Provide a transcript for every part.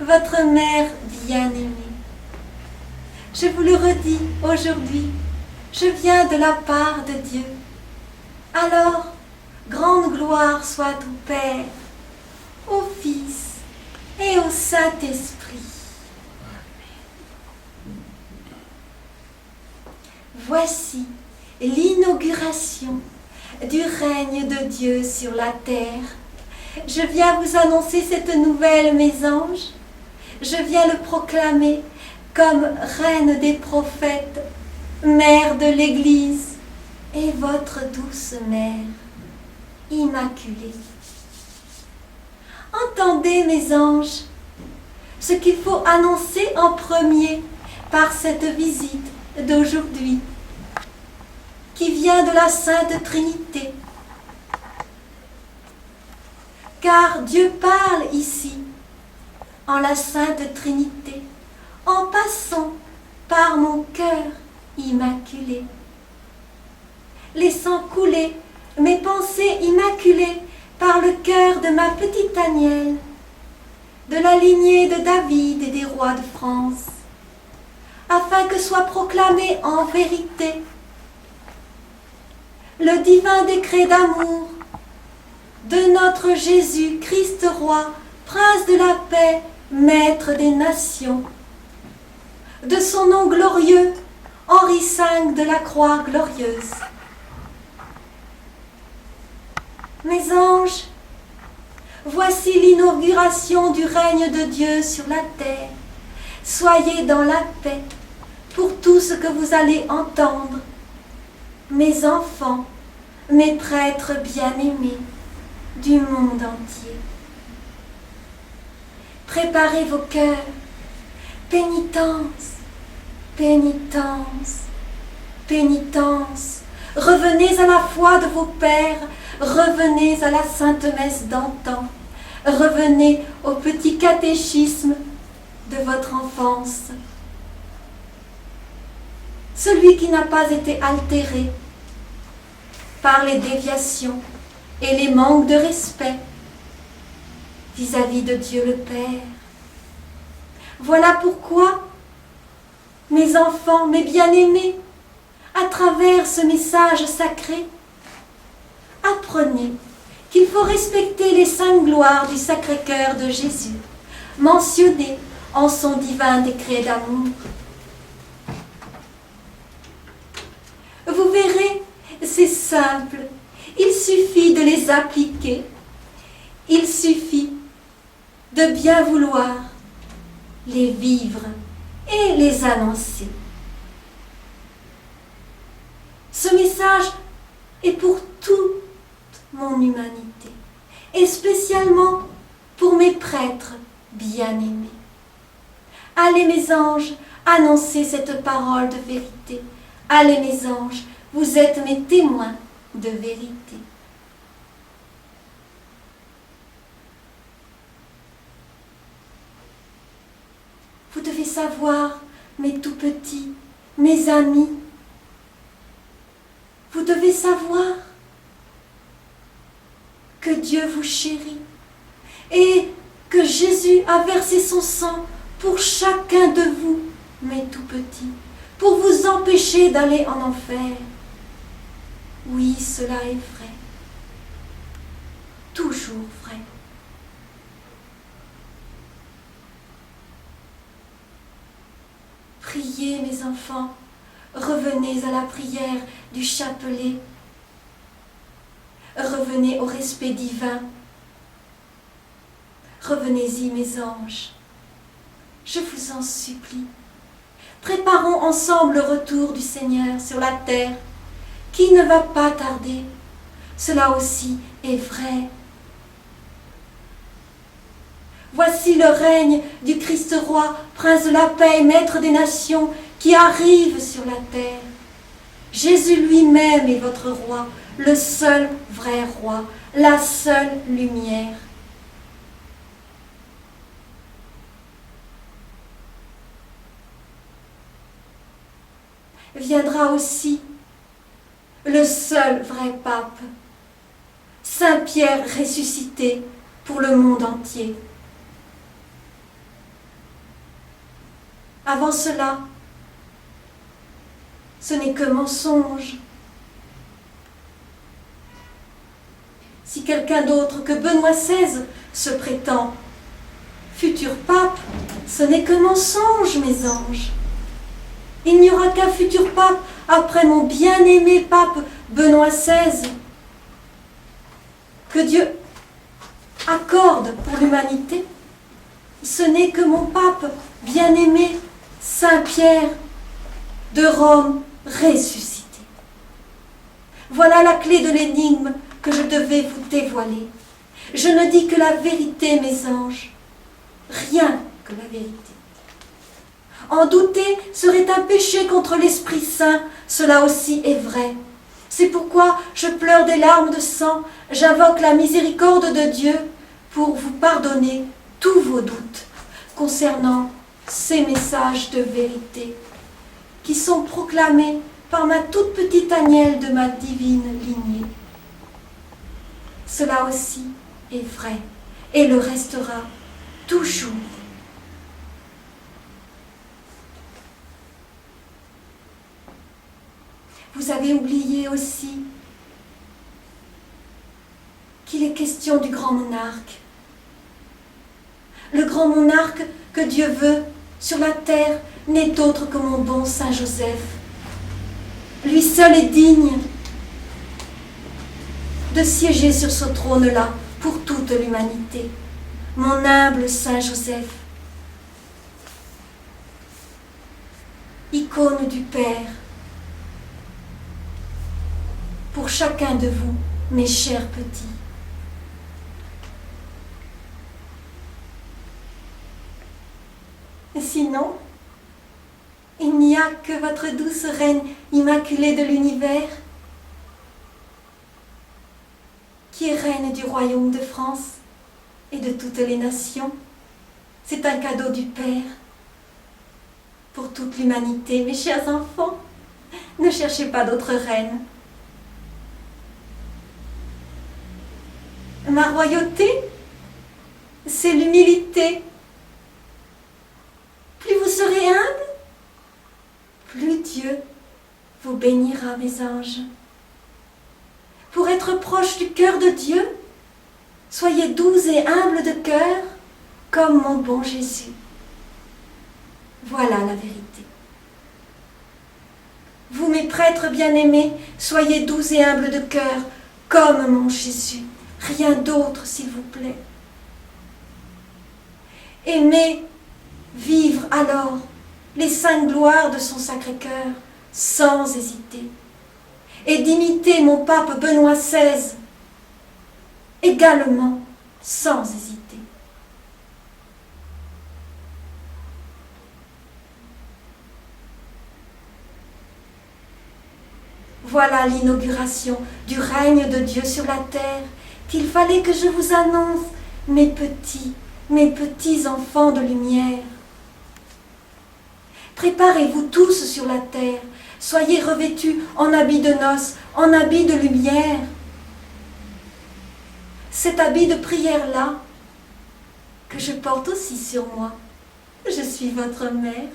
votre mère bien-aimée. Je vous le redis aujourd'hui, je viens de la part de Dieu. Alors, grande gloire soit au Père, au Fils et au Saint-Esprit. Voici l'inauguration du règne de Dieu sur la terre. Je viens vous annoncer cette nouvelle, mes anges. Je viens le proclamer comme reine des prophètes, mère de l'Église et votre douce mère, immaculée. Entendez, mes anges, ce qu'il faut annoncer en premier par cette visite d'aujourd'hui, qui vient de la Sainte Trinité. Car Dieu parle ici, en la Sainte Trinité, en passant par mon cœur immaculé, laissant couler mes pensées immaculées par le cœur de ma petite Agnelle, de la lignée de David et des rois de France, afin que soit proclamé en vérité le divin décret d'amour de notre Jésus Christ roi, prince de la paix, maître des nations, de son nom glorieux, Henri V de la Croix glorieuse. Mes anges, voici l'inauguration du règne de Dieu sur la terre. Soyez dans la paix pour tout ce que vous allez entendre. Mes enfants, mes prêtres bien-aimés du monde entier. Préparez vos cœurs, pénitence, pénitence, pénitence. Revenez à la foi de vos pères, revenez à la sainte messe d'antan, revenez au petit catéchisme de votre enfance. Celui qui n'a pas été altéré par les déviations et les manques de respect vis-à-vis de Dieu le Père. Voilà pourquoi, mes enfants, mes bien-aimés, à travers ce message sacré, apprenez qu'il faut respecter les saintes gloires du Sacré-Cœur de Jésus, mentionnées en son divin décret d'amour. Vous verrez, c'est simple, il suffit de les appliquer, il suffit de bien vouloir les vivre et les annoncer. Ce message est pour toute mon humanité, et spécialement pour mes prêtres bien-aimés. Allez, mes anges, annoncer cette parole de vérité. Allez, mes anges, vous êtes mes témoins de vérité. Vous devez savoir, mes tout petits, mes amis, vous devez savoir que Dieu vous chérit et que Jésus a versé son sang pour chacun de vous, mes tout petits, pour vous empêcher d'aller en enfer. Oui, cela est vrai, toujours vrai. Priez, mes enfants, revenez à la prière du chapelet, revenez au respect divin, revenez-y, mes anges, je vous en supplie. Préparons ensemble le retour du Seigneur sur la terre, qui ne va pas tarder. Cela aussi est vrai. Voici le règne du Christ roi, prince de la paix, maître des nations, qui arrive sur la terre. Jésus lui-même est votre roi, le seul vrai roi, la seule lumière. Viendra aussi le seul vrai pape, Saint Pierre ressuscité pour le monde entier. Avant cela, ce n'est que mensonge. Si quelqu'un d'autre que Benoît XVI se prétend futur pape, ce n'est que mensonge, mes anges. Il n'y aura qu'un futur pape après mon bien-aimé pape Benoît XVI. Que Dieu accorde pour l'humanité, ce n'est que mon pape bien-aimé Saint-Pierre de Rome ressuscité. Voilà la clé de l'énigme que je devais vous dévoiler. Je ne dis que la vérité, mes anges, rien que la vérité. En douter serait un péché contre l'Esprit Saint, cela aussi est vrai. C'est pourquoi je pleure des larmes de sang, j'invoque la miséricorde de Dieu pour vous pardonner tous vos doutes concernant ces messages de vérité qui sont proclamés par ma toute petite Agnelle de ma divine lignée. Cela aussi est vrai et le restera toujours. Vous avez oublié aussi qu'il est question du grand monarque. Le grand monarque que Dieu veut sur la terre n'est autre que mon bon Saint Joseph. Lui seul est digne de siéger sur ce trône-là pour toute l'humanité. Mon humble Saint Joseph, icône du Père, pour chacun de vous, mes chers petits. Sinon, il n'y a que votre douce reine immaculée de l'univers, qui est reine du royaume de France et de toutes les nations. C'est un cadeau du Père pour toute l'humanité. Mes chers enfants, ne cherchez pas d'autre reine. Ma royauté, c'est l'humilité. Plus vous serez humble, plus Dieu vous bénira, mes anges. Pour être proche du cœur de Dieu, soyez doux et humbles de cœur, comme mon bon Jésus. Voilà la vérité. Vous, mes prêtres bien-aimés, soyez doux et humbles de cœur, comme mon Jésus. Rien d'autre, s'il vous plaît. Aimez vivre alors les saintes gloires de son Sacré-Cœur sans hésiter, et d'imiter mon pape Benoît XVI également sans hésiter. Voilà l'inauguration du règne de Dieu sur la terre qu'il fallait que je vous annonce, mes petits enfants de lumière. Préparez-vous tous sur la terre, soyez revêtus en habits de noces, en habits de lumière. Cet habit de prière-là, que je porte aussi sur moi, je suis votre mère.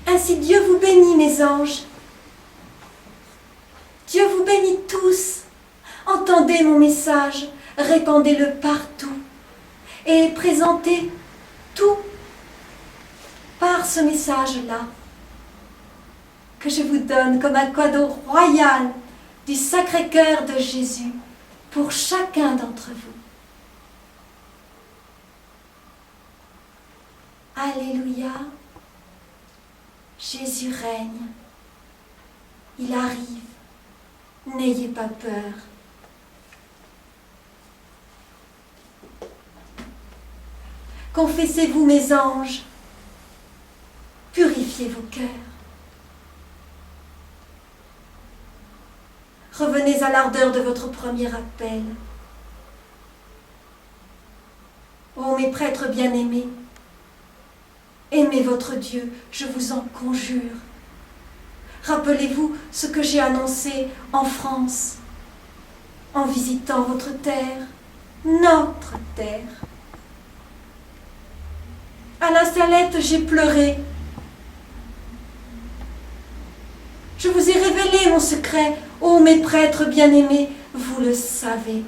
Ainsi Dieu vous bénit, mes anges. Dieu vous bénit tous. Entendez mon message, répandez-le partout et présentez tout par ce message-là que je vous donne comme un cadeau royal du Sacré-Cœur de Jésus pour chacun d'entre vous. Alléluia, Jésus règne, il arrive, n'ayez pas peur. Confessez-vous, mes anges, purifiez vos cœurs. Revenez à l'ardeur de votre premier appel. Ô mes prêtres bien-aimés, aimez votre Dieu, je vous en conjure. Rappelez-vous ce que j'ai annoncé en France, en visitant votre terre, notre terre. À la Salette, j'ai pleuré. Je vous ai révélé mon secret, ô mes prêtres bien-aimés, vous le savez.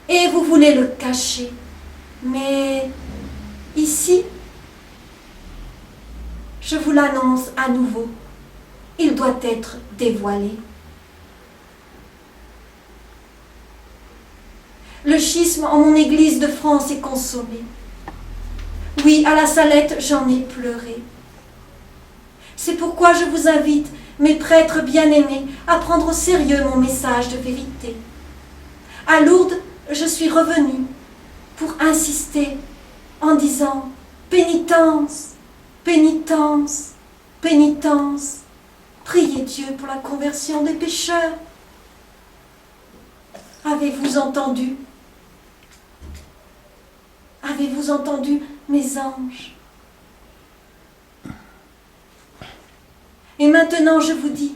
Et vous voulez le cacher. Mais ici, je vous l'annonce à nouveau, il doit être dévoilé. Le schisme en mon église de France est consommé. Oui, à la Salette, j'en ai pleuré. C'est pourquoi je vous invite, mes prêtres bien-aimés, à prendre au sérieux mon message de vérité. À Lourdes, je suis revenue pour insister en disant « Pénitence, pénitence, pénitence, priez Dieu pour la conversion des pécheurs. » Avez-vous entendu? Avez-vous entendu, mes anges? Et maintenant, je vous dis,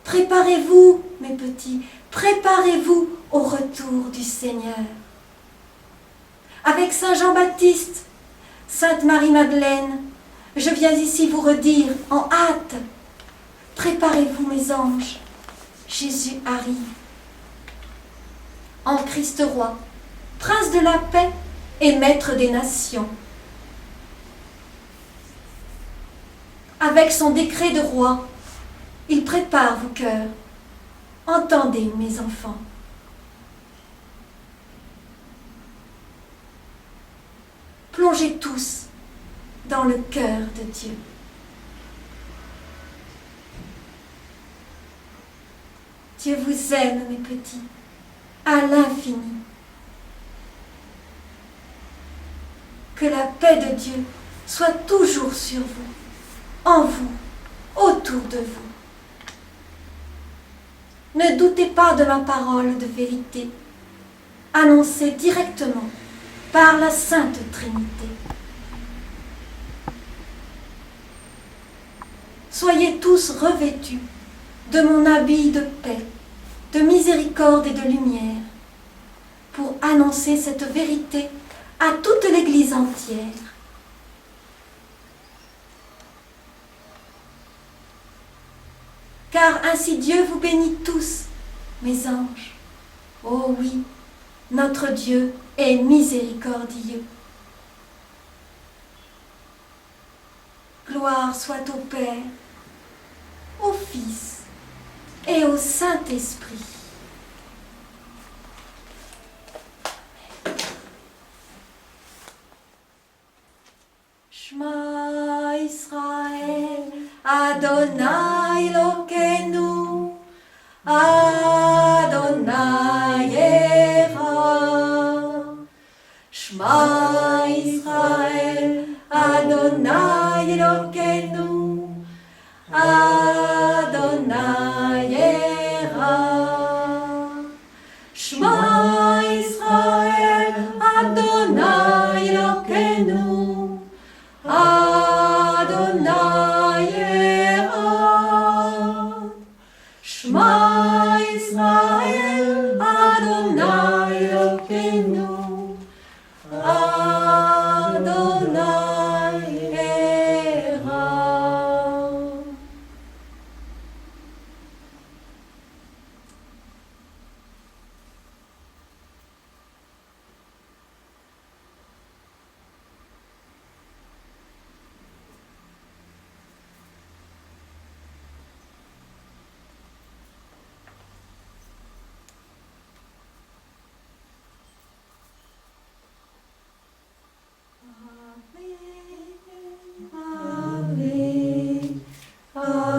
préparez-vous, mes petits, préparez-vous au retour du Seigneur. Avec Saint Jean-Baptiste, Sainte Marie-Madeleine, je viens ici vous redire en hâte, préparez-vous, mes anges, Jésus arrive. En Christ roi, prince de la paix et maître des nations. Avec son décret de roi, il prépare vos cœurs. Entendez, mes enfants. Plongez tous dans le cœur de Dieu. Dieu vous aime, mes petits, à l'infini. Que la paix de Dieu soit toujours sur vous, en vous, autour de vous. Ne doutez pas de ma parole de vérité, annoncée directement par la Sainte Trinité. Soyez tous revêtus de mon habit de paix, de miséricorde et de lumière, pour annoncer cette vérité à toute l'Église entière. Car ainsi Dieu vous bénit tous, mes anges. Oh oui, notre Dieu est miséricordieux. Gloire soit au Père, au Fils et au Saint-Esprit. Shema Israël, Adonai Elokeinu, Adonai Echad. Shema Israël, Adonai Elokeinu, Adonai Echad. Shema Israël, Adonai Elokeinu, Adonai Echad. Shema Israël, Adonai Elokeinu, Adonai Echad. Ave, Ave,